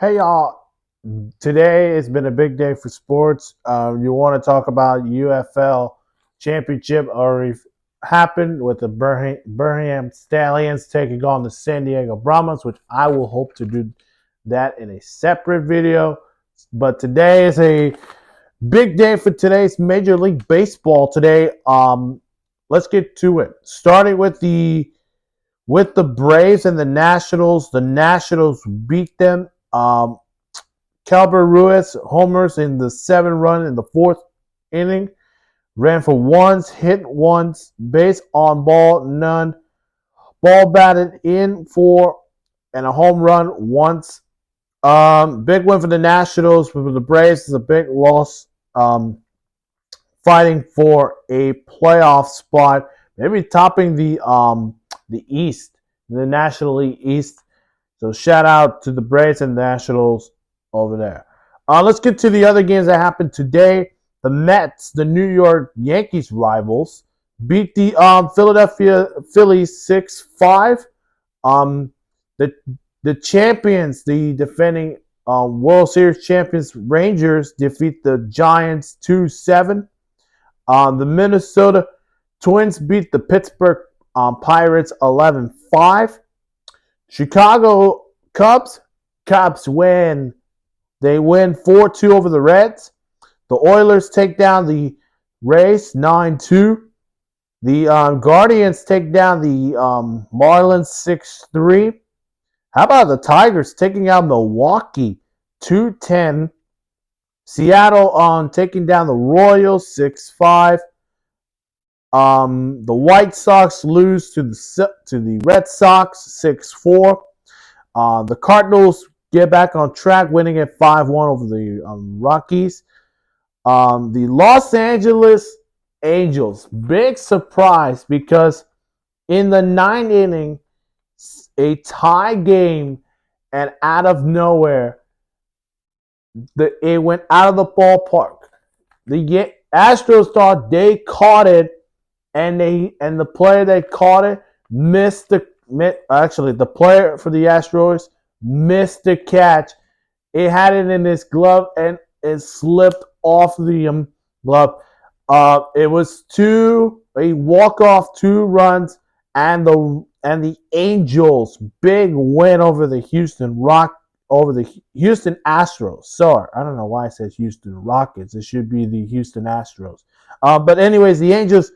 Hey y'all, today has been a big day for sports. You want to talk about UFL championship already happened with the Birmingham Stallions taking on the San Diego Brahmas, which I will hope to do that in a separate video. But today is a big day for today's Major League Baseball today. Let's get to it. Starting with the Braves and the Nationals. The Nationals beat them. Calber Ruiz homers in the 7 run in the fourth inning. Ran for ones, hit once, base on ball, none. Ball batted in for and a home run once. Big win for the Nationals. For the Braves is a big loss. Fighting for a playoff spot, maybe topping the East, the National League East. So shout out to the Braves and Nationals over there. Let's get to the other games that happened today. The Mets, the New York Yankees rivals, beat the Philadelphia Phillies 6-5. Um, the the champions, the defending World Series champions Rangers, defeat the Giants 2-7. The Minnesota Twins beat the Pittsburgh Pirates 11-5. Chicago Cubs win. They win 4-2 over the Reds. The Oilers take down the Rays 9-2. The Guardians take down the Marlins 6-3. How about the Tigers taking out Milwaukee 2-10? Seattle taking down the Royals 6-5. The White Sox lose to the Red Sox 6-4. The Cardinals get back on track, winning at 5-1 over the Rockies. The Los Angeles Angels, big surprise because in the 9th inning, a tie game, and out of nowhere, it went out of the ballpark. The Astros thought they caught it, and the player that caught it missed the player for the Astros missed the catch. It had it in his glove and it slipped off the glove. It was a walk-off 2 runs, and the Angels big win over the Houston Astros. Sorry, I don't know why it says Houston Rockets. It should be the Houston Astros. But anyways, the Angels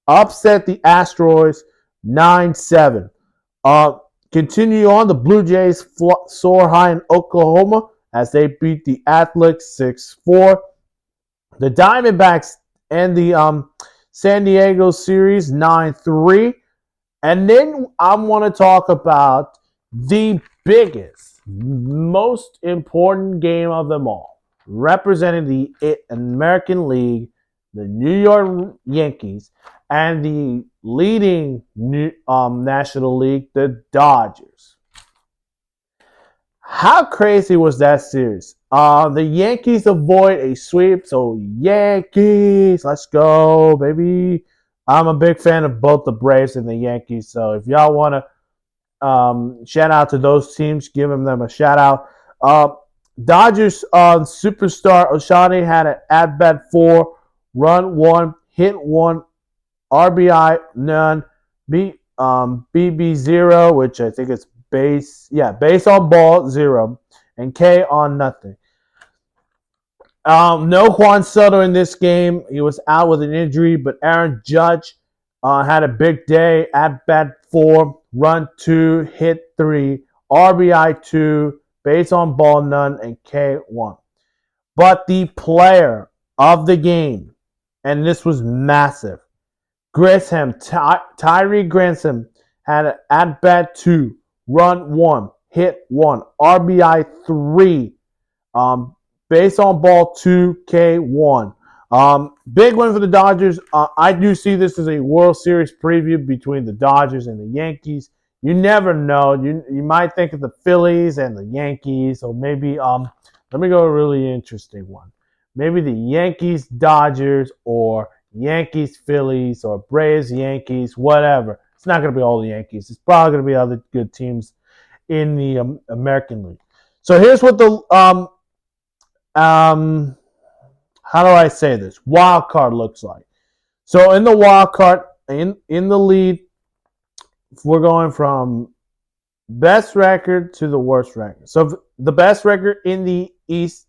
upset the Astros 9-7. Continue on, the Blue Jays soar high in Oklahoma as they beat the Athletics 6-4. The Diamondbacks end the San Diego series 9-3. And then I want to talk about the biggest, most important game of them all, representing the American League, the New York Yankees, and the leading National League, the Dodgers. How crazy was that series? The Yankees avoid a sweep, so Yankees, let's go, baby. I'm a big fan of both the Braves and the Yankees, so if y'all want to shout out to those teams, give them a shout out. Dodgers superstar Ohtani had an at-bat 4, run 1, hit 1, RBI none, BB 0, which I think is base on ball 0, and K on nothing. No Juan Soto in this game. He was out with an injury, but Aaron Judge had a big day. At bat 4, run 2, hit 3, RBI 2, base on ball none, and K1. But the player of the game, and this was massive, Tyree Grantham had an at bat 2, run 1, hit 1, RBI 3, base on ball 2, K1. Big win for the Dodgers. I do see this as a World Series preview between the Dodgers and the Yankees. You never know. You might think of the Phillies and the Yankees, or maybe let me go a really interesting one. Maybe the Yankees Dodgers, or Yankees Phillies, or Braves Yankees, whatever. It's not going to be all the Yankees. It's probably going to be other good teams in the American League. So here's what the um how do I say this? Wild card looks like. So in the wild card, in the lead, we're going from best record to the worst record. So the best record in the East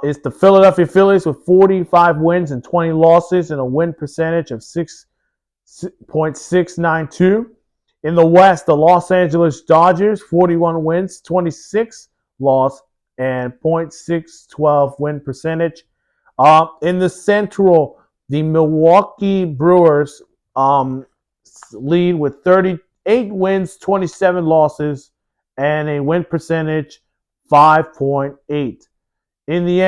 is the Philadelphia Phillies with 45 wins and 20 losses and a win percentage of 6.692. In the West, the Los Angeles Dodgers, 41 wins, 26 loss, and .612 win percentage. In the Central, the Milwaukee Brewers lead with 38 wins, 27 losses, and a win percentage 5.8. In the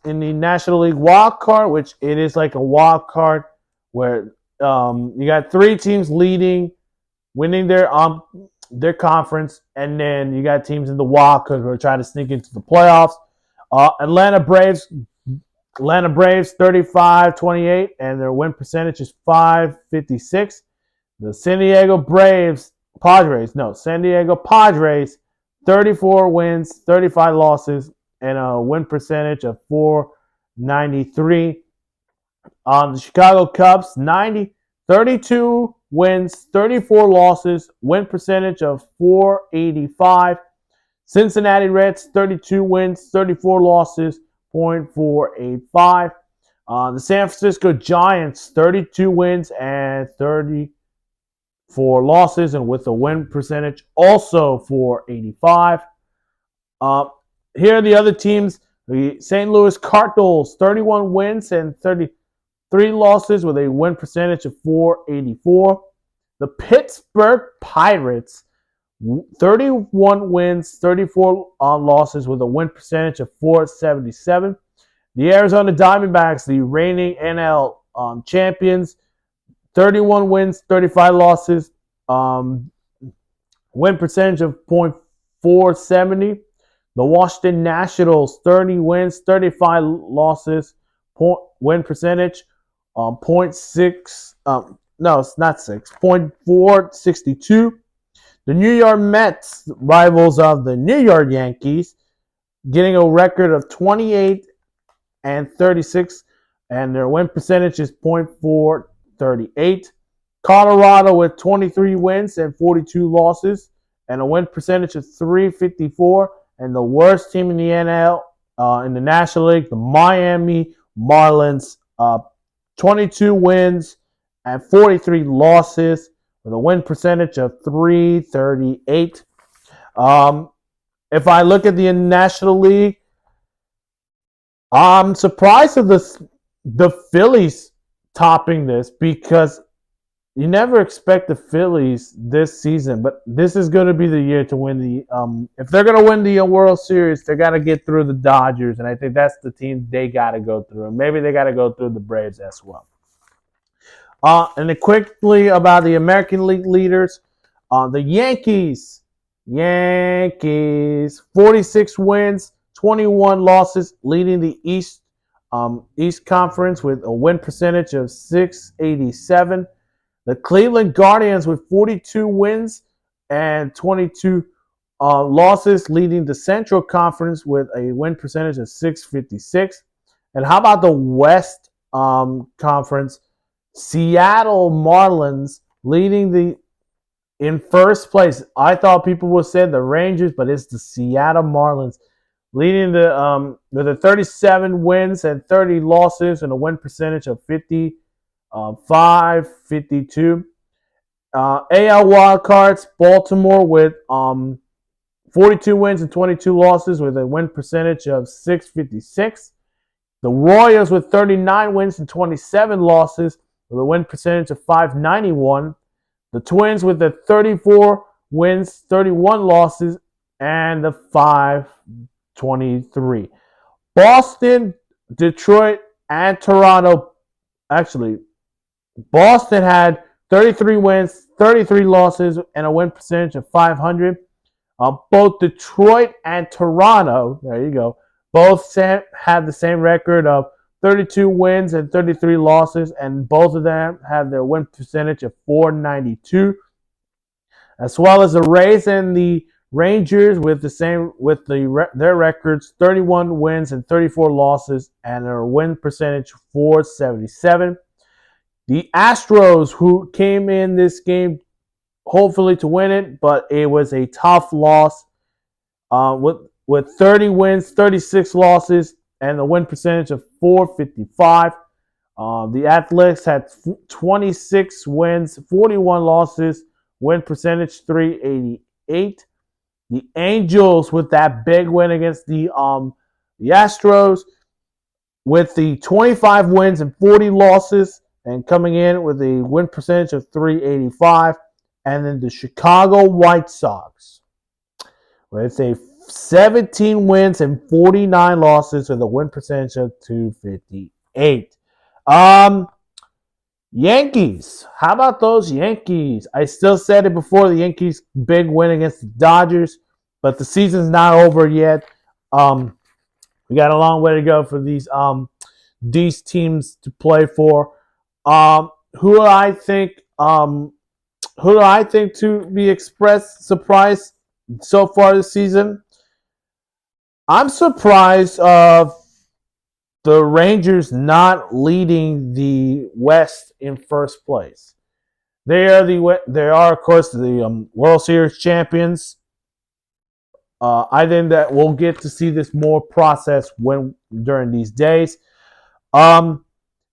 in the National League wild card, which it is like a wild card where you got three teams leading, winning their conference, and then you got teams in the wild card who are trying to sneak into the playoffs. Atlanta Braves 35-28, and their win percentage is 556. The San Diego Padres, 34 wins, 35 losses, and a win percentage of 493. The Chicago Cubs, 32 wins, 34 losses, win percentage of 485. Cincinnati Reds, 32 wins, 34 losses, .485. The San Francisco Giants, 32 wins and 34 losses, and with a win percentage also 485. Here are the other teams. The St. Louis Cardinals, 31 wins and 33 losses with a win percentage of 484. The Pittsburgh Pirates, 31 wins, 34 losses with a win percentage of 477. The Arizona Diamondbacks, the reigning NL champions, 31 wins, 35 losses, win percentage of .470. The Washington Nationals, 30 wins, 35 losses, win percentage, .6. No, it's not 6. .462. The New York Mets, rivals of the New York Yankees, getting a record of 28 and 36, and their win percentage is .438. Colorado with 23 wins and 42 losses, and a win percentage of 354. And the worst team in the NL, in the National League, the Miami Marlins, 22 wins and 43 losses with a win percentage of 338. If I look at the National League, I'm surprised at the Phillies topping this, because you never expect the Phillies this season, but this is going to be the year to win the. If they're going to win the World Series, they got to get through the Dodgers, and I think that's the team they got to go through. And maybe they got to go through the Braves as well. And then quickly about the American League leaders, the Yankees, 46 wins, 21 losses, leading the East Conference with a win percentage of 687. The Cleveland Guardians with 42 wins and 22 losses, leading the Central Conference with a win percentage of 656. And how about the West Conference? Seattle Marlins leading in first place. I thought people would say the Rangers, but it's the Seattle Marlins leading with a 37 wins and 30 losses and a win percentage of 552. AL wildcards, Baltimore with 42 wins and 22 losses with a win percentage of 656. The Royals with 39 wins and 27 losses with a win percentage of 591. The Twins with the 34 wins, 31 losses, and the 523. Boston, Detroit, and Toronto. Actually, Boston had 33 wins, 33 losses, and a win percentage of 500. Both Detroit and Toronto, there you go, both have the same record of 32 wins and 33 losses, and both of them have their win percentage of 492. As well as the Rays and the Rangers with their records 31 wins and 34 losses, and their win percentage 477. The Astros, who came in this game hopefully to win it, but it was a tough loss with 30 wins, 36 losses, and a win percentage of 455. The Athletics had 26 wins, 41 losses, win percentage 388. The Angels with that big win against the Astros with the 25 wins and 40 losses, and coming in with a win percentage of 385. And then the Chicago White Sox with a 17 wins and 49 losses with a win percentage of 258. Yankees. How about those Yankees? I still said it before, the Yankees' big win against the Dodgers, but the season's not over yet. We got a long way to go for these teams to play for. Who do I think to be expressed surprised so far this season? I'm surprised of the Rangers not leading the West in first place. They are of course the World Series champions. I think that we'll get to see this more process during these days. The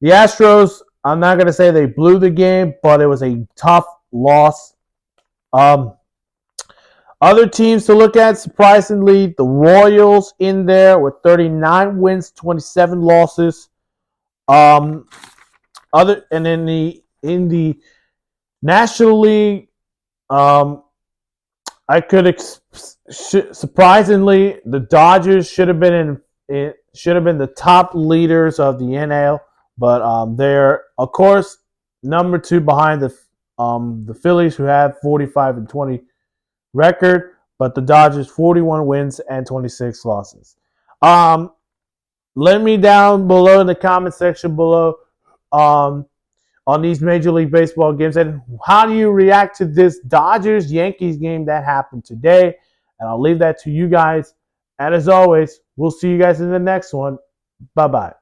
Astros, I'm not going to say they blew the game, but it was a tough loss. Other teams to look at, surprisingly, the Royals in there with 39 wins, 27 losses. In the National League, surprisingly, the Dodgers should have been the top leaders of the NL, but they're of course number 2 behind the Phillies, who have 45 and 20 record, but the Dodgers 41 wins and 26 losses. Let me down below in the comment section below on these Major League Baseball games, and how do you react to this Dodgers-Yankees game that happened today? And I'll leave that to you guys. And as always, we'll see you guys in the next one. Bye-bye.